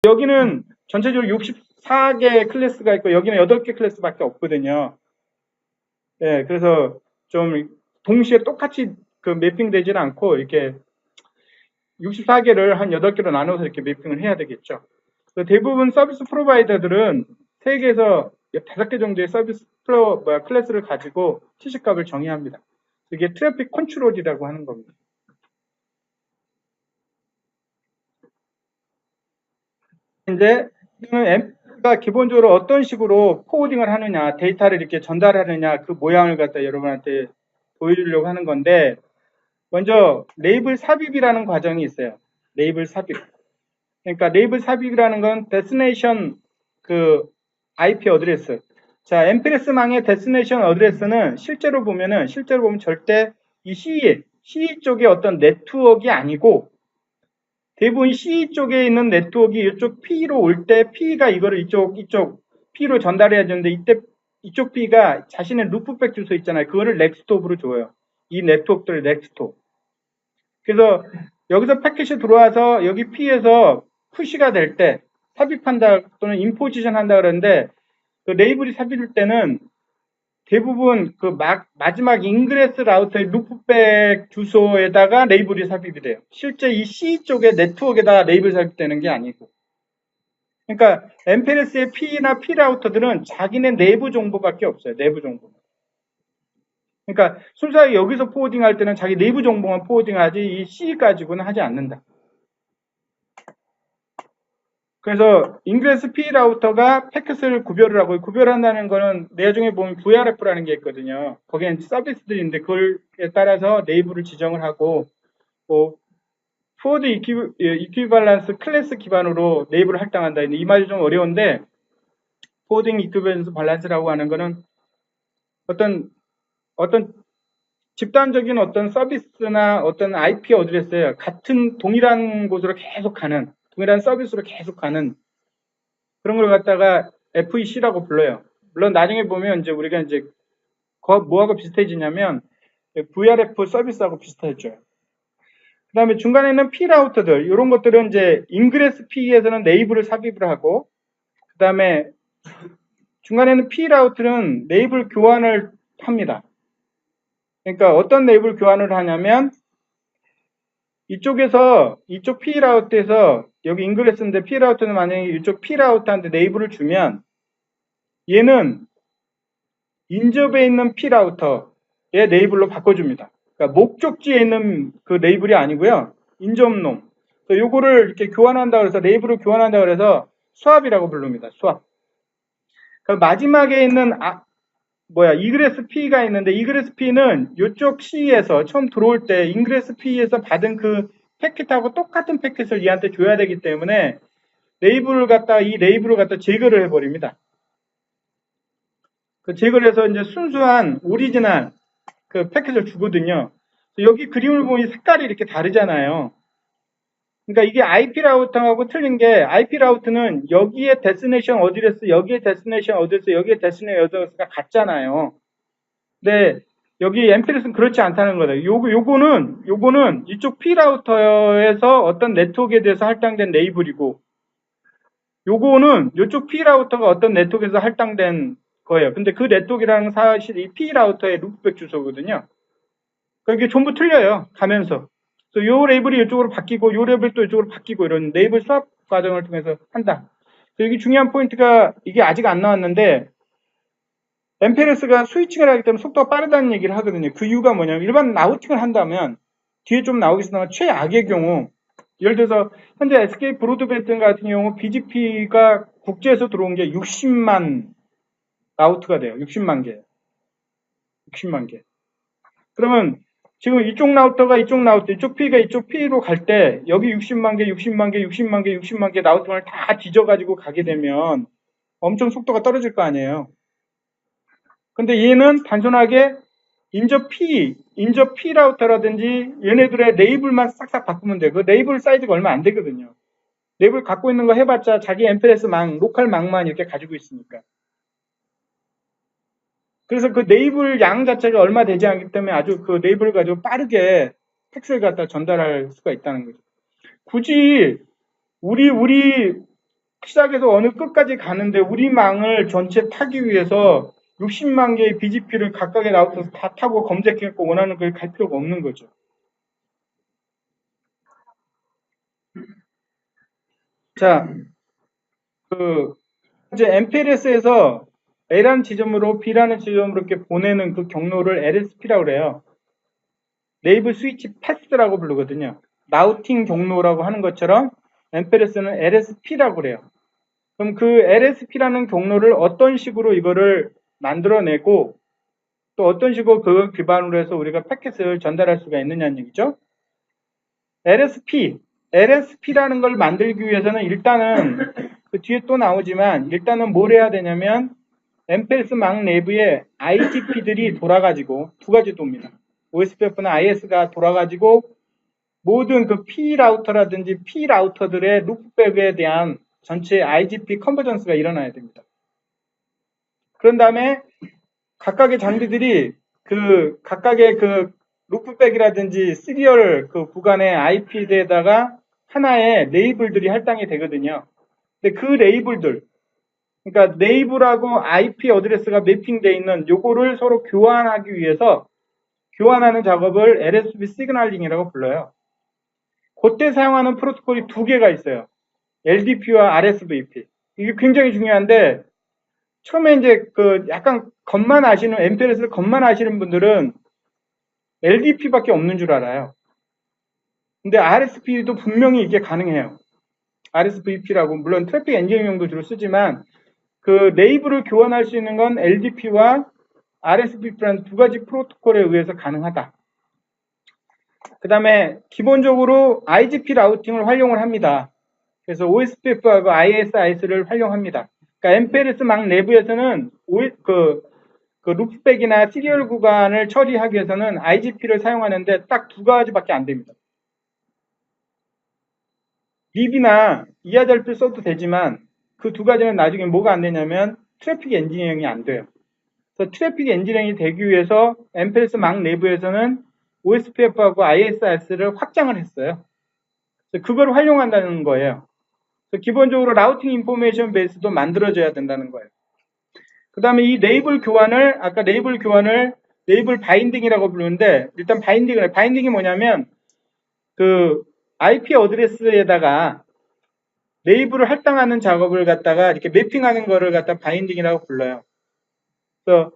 여기는 전체적으로 64개 클래스가 있고 여기는 8개 클래스밖에 없거든요. 예, 그래서 좀 동시에 똑같이 그 매핑되지는 않고 이렇게 64개를 한 8개로 나눠서 이렇게 매핑을 해야 되겠죠. 대부분 서비스 프로바이더들은 3개에서 5개 정도의 서비스 클래스를 가지고 TC값을 정의합니다. 이게 트래픽 컨트롤이라고 하는 겁니다. 이제 앰프가 기본적으로 어떤 식으로 포워딩을 하느냐, 데이터를 이렇게 전달하느냐, 그 모양을 갖다 여러분한테 보여주려고 하는 건데, 먼저 레이블 삽입이라는 과정이 있어요. 레이블 삽입. 그러니까 레이블 삽입이라는 건 데스티네이션 그 IP 어드레스. 자, 엠프레스망의 데스티네이션 어드레스는 실제로 보면 절대 이 CE 쪽의 어떤 네트워크가 아니고 대부분 C 쪽에 있는 네트워크가 이쪽 P로 올 때 P가 이거를 이쪽 P로 전달해야 되는데 이때 이쪽 P가 자신의 루프백 주소 있잖아요. 그거를 넥스트옵으로 줘요. 이 네트워크들을 넥스트옵. 그래서 여기서 패킷이 들어와서 여기 P에서 푸시가 될 때 삽입한다 또는 임포지션 한다 그러는데 그 레이블이 삽입될 때는 대부분 그 마지막 인그레스 라우터의 루프백 주소에다가 레이블이 삽입이 돼요. 실제 이 C 쪽의 네트워크에다가 레이블 삽입되는 게 아니고. 그러니까 엠페레스의 P나 P 라우터들은 자기네 내부 정보밖에 없어요. 내부 정보. 그러니까 순수하게 여기서 포워딩 할 때는 자기 내부 정보만 포워딩하지 이 C 가지고는 하지 않는다. 그래서 인그레스 P 라우터가 패킷을 구별을 하고 구별한다는 거는 나중에 보면 VRF라는 게 있거든요. 거기엔 서비스들이 있는데 그걸에 따라서 레이블을 지정을 하고 뭐 포워드 이퀴발런스 클래스 기반으로 레이블을 할당한다. 이 말이 좀 어려운데 포워딩 이퀴발런스 밸런스라고 하는 거는 어떤 집단적인 어떤 서비스나 어떤 IP 어드레스에 같은 동일한 곳으로 계속 가는 동일한 서비스로 계속 가는 그런 걸 갖다가 FEC라고 불러요. 물론 나중에 보면 이제 우리가 이제 뭐하고 비슷해지냐면 VRF 서비스하고 비슷해져요. 그 다음에 중간에는 P 라우터들 이런 것들은 이제 인그레스 P에서는 레이블을 삽입을 하고 그 다음에 중간에는 P 라우터는 레이블 교환을 합니다. 그러니까 어떤 레이블 교환을 하냐면 이쪽에서 이쪽 P 라우터에서 여기 인그레스인데 P 라우터는 만약에 이쪽 P 라우터한테 레이블을 주면 얘는 인접에 있는 P 라우터의 레이블로 바꿔줍니다. 그러니까 목적지에 있는 그 레이블이 아니고요. 인접놈. 요거를 이렇게 교환한다 그래서 레이블을 교환한다 그래서 스왑이라고 부릅니다. 스왑. 그러니까 마지막에 있는 이그레스 P가 있는데 이그레스 P는 이쪽 C에서 처음 들어올 때 인그레스 P에서 받은 그 패킷하고 똑같은 패킷을 얘한테 줘야 되기 때문에 이 레이블을 갖다 제거를 해버립니다. 그 제거를 해서 이제 순수한 오리지널 그 패킷을 주거든요. 여기 그림을 보면 색깔이 이렇게 다르잖아요. 그러니까 이게 IP 라우터하고 틀린 게 IP 라우터는 여기에 데스티네이션 어드레스, 여기에 데스티네이션 어드레스, 여기에 데스티네이션 어드레스가 같잖아요. 근데 여기 엠피레스는 그렇지 않다는 거다. 요거는 이쪽 P 라우터에서 어떤 네트워크에 대해서 할당된 레이블이고 요거는 이쪽 P 라우터가 어떤 네트워크에서 할당된 거예요. 근데 그 네트워크라는 사실 이 P 라우터의 루프백 주소거든요. 그러니까 이게 전부 틀려요. 가면서. 그래서 요 레이블이 이쪽으로 바뀌고 요 레이블이 또 이쪽으로 바뀌고 이런 레이블 수합 과정을 통해서 한다. 여기 중요한 포인트가 이게 아직 안 나왔는데 엠페레스가 스위칭을 하기 때문에 속도가 빠르다는 얘기를 하거든요. 그 이유가 뭐냐면 일반 라우팅을 한다면 뒤에 좀 나오겠지만 최악의 경우 예를 들어서 현재 SK 브로드밴드 같은 경우 BGP가 국제에서 들어온 게 60만 라우트가 돼요. 60만 개. 60만 개. 그러면 지금 이쪽 라우터가 이쪽 P가 이쪽 P로 갈 때 여기 60만 개, 60만 개, 60만 개, 60만 개 라우터를 다 뒤져가지고 가게 되면 엄청 속도가 떨어질 거 아니에요. 근데 얘는 단순하게 인접 P 라우터라든지 얘네들의 레이블만 싹싹 바꾸면 돼요. 그 레이블 사이즈가 얼마 안 되거든요. 레이블 갖고 있는 거 해봤자 자기 엠프레스 로컬 망만 이렇게 가지고 있으니까. 그래서 그 레이블 양 자체가 얼마 되지 않기 때문에 아주 그 레이블을 가지고 빠르게 팩스를 갖다 전달할 수가 있다는 거죠. 굳이 우리 시작해서 어느 끝까지 가는데 우리 망을 전체 타기 위해서 60만 개의 BGP를 각각의 라우터에서 다 타고 검색해갖고 원하는 걸 갈 필요가 없는 거죠. 자, 이제 MPLS에서 A라는 지점으로 B라는 지점으로 이렇게 보내는 그 경로를 LSP라고 그래요. 네이버 스위치 패스라고 부르거든요. 라우팅 경로라고 하는 것처럼 MPLS는 LSP라고 그래요. 그럼 그 LSP라는 경로를 어떤 식으로 이거를 만들어내고 또 어떤 식으로 그걸 기반으로 해서 우리가 패킷을 전달할 수가 있느냐는 얘기죠. LSP라는 걸 만들기 위해서는 일단은 그 뒤에 또 나오지만 일단은 뭘 해야 되냐면 MPLS 망 내부에 IGP들이 돌아가지고 두 가지 돕니다. OSPF나 IS가 돌아가지고 모든 그 P 라우터라든지 P 라우터들의 루프백에 대한 전체 IGP 컨버전스가 일어나야 됩니다. 그런 다음에 각각의 장비들이 그 각각의 그 루프백이라든지 시리얼 그 구간의 IP에다가 하나의 레이블들이 할당이 되거든요. 근데 그 레이블들, 그러니까 네이블하고 IP 어드레스가 매핑되어 있는 요거를 서로 교환하기 위해서 교환하는 작업을 LSP 시그널링이라고 불러요. 그때 사용하는 프로토콜이 두 개가 있어요. LDP와 RSVP. 이게 굉장히 중요한데 처음에 이제 그 약간 겉만 아시는 MPLS를 겉만 아시는 분들은 LDP밖에 없는 줄 알아요. 근데 RSVP도 분명히 이게 가능해요. RSVP라고 물론 트래픽 엔지니어용도 주로 쓰지만 그 레이블을 교환할 수 있는 건 LDP와 RSVP라는 두 가지 프로토콜에 의해서 가능하다. 그 다음에 기본적으로 IGP 라우팅을 활용을 합니다. 그래서 OSPF하고 ISIS를 활용합니다. 그러니까 MPLS 망 내부에서는 그 루프백이나 시리얼 구간을 처리하기 위해서는 IGP를 사용하는데 딱 두 가지밖에 안 됩니다. 립이나 이하절필 써도 되지만 그 두 가지는 나중에 뭐가 안 되냐면 트래픽 엔지니어링이 안 돼요. 그래서 트래픽 엔지니어링이 되기 위해서 MPLS 망 내부에서는 OSPF하고 ISIS를 확장을 했어요. 그래서 그걸 활용한다는 거예요. 그래서 기본적으로 라우팅 인포메이션 베이스도 만들어져야 된다는 거예요. 그 다음에 이 레이블 교환을 아까 레이블 교환을 레이블 바인딩이라고 부르는데 일단 바인딩이 뭐냐면 그 IP 어드레스에다가 레이블을 할당하는 작업을 갖다가 이렇게 매핑하는 거를 갖다 바인딩이라고 불러요. 그래서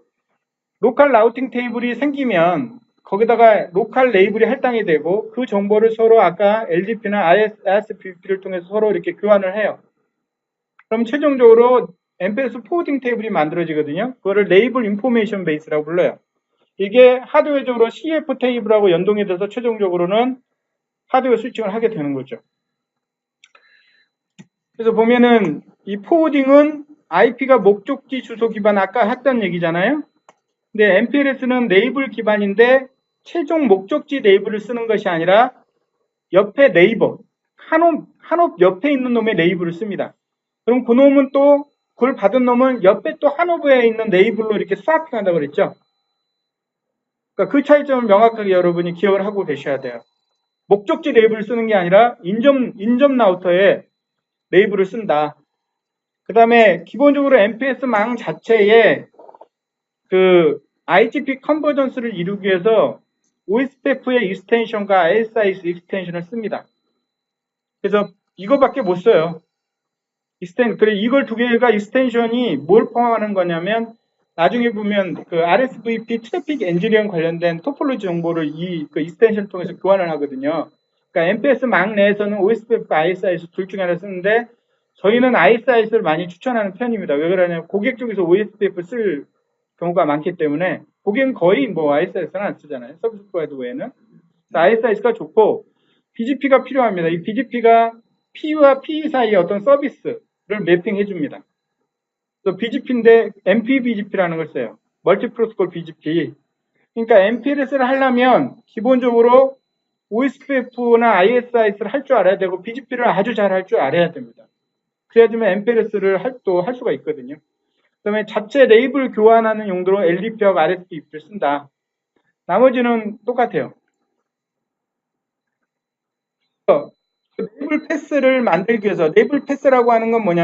로컬 라우팅 테이블이 생기면 거기다가 로컬 레이블이 할당이 되고 그 정보를 서로 아까 LDP나 RSVP를 통해서 서로 이렇게 교환을 해요. 그럼 최종적으로 MPLS 포워딩 테이블이 만들어지거든요. 그거를 레이블 인포메이션 베이스라고 불러요. 이게 하드웨어적으로 CF 테이블하고 연동이 돼서 최종적으로는 하드웨어 스위칭을 하게 되는 거죠. 그래서 보면은 이 포워딩은 IP가 목적지 주소 기반 아까 했던 얘기잖아요. 근데 MPLS는 레이블 기반인데 최종 목적지 레이블을 쓰는 것이 아니라 옆에 네이버 한옵 옆에 있는 놈의 레이블을 씁니다. 그럼 그 놈은 또 그걸 받은 놈은 옆에 또 한옵에 있는 레이블로 이렇게 스와핑한다고 그랬죠. 그러니까 그 차이점을 명확하게 여러분이 기억을 하고 계셔야 돼요. 목적지 레이블을 쓰는 게 아니라 인접 라우터에 레이블을 쓴다. 그 다음에 기본적으로 MPLS 망 자체에 그 IGP 컨버전스를 이루기 위해서 OSPF의 익스텐션과 ISIS 익스텐션을 씁니다. 그래서 이거밖에 못 써요. 그래 이걸 두 개가 익스텐션이 뭘 포함하는 거냐면 나중에 보면 그 RSVP 트래픽 엔지니어링 관련된 토폴로지 정보를 이 그 익스텐션 통해서 교환을 하거든요. 그러니까 MPLS 망 내에서는 OSPF, ISIS 둘 중에 하나 쓰는데 저희는 ISIS를 많이 추천하는 편입니다. 왜 그러냐면 고객 쪽에서 OSPF 쓸 경우가 많기 때문에 고객은 거의 뭐 ISIS는 안 쓰잖아요. 서비스 프로바이더 외에는. ISIS가 좋고 BGP가 필요합니다. 이 BGP가 P와 P 사이의 어떤 서비스를 매핑해 줍니다. 또 BGP인데 MPBGP라는 걸 써요. 멀티 프로토콜 BGP. 그러니까 MPLS를 하려면 기본적으로 OSPF나 ISIS를 할 줄 알아야 되고 BGP를 아주 잘 할 줄 알아야 됩니다. 그래야지만 MPLS를 또 할 수가 있거든요. 그 다음에 자체 레이블 교환하는 용도로 LDP하고 RSVP를 쓴다. 나머지는 똑같아요. 레이블 패스를 만들기 위해서 레이블 패스라고 하는 건 뭐냐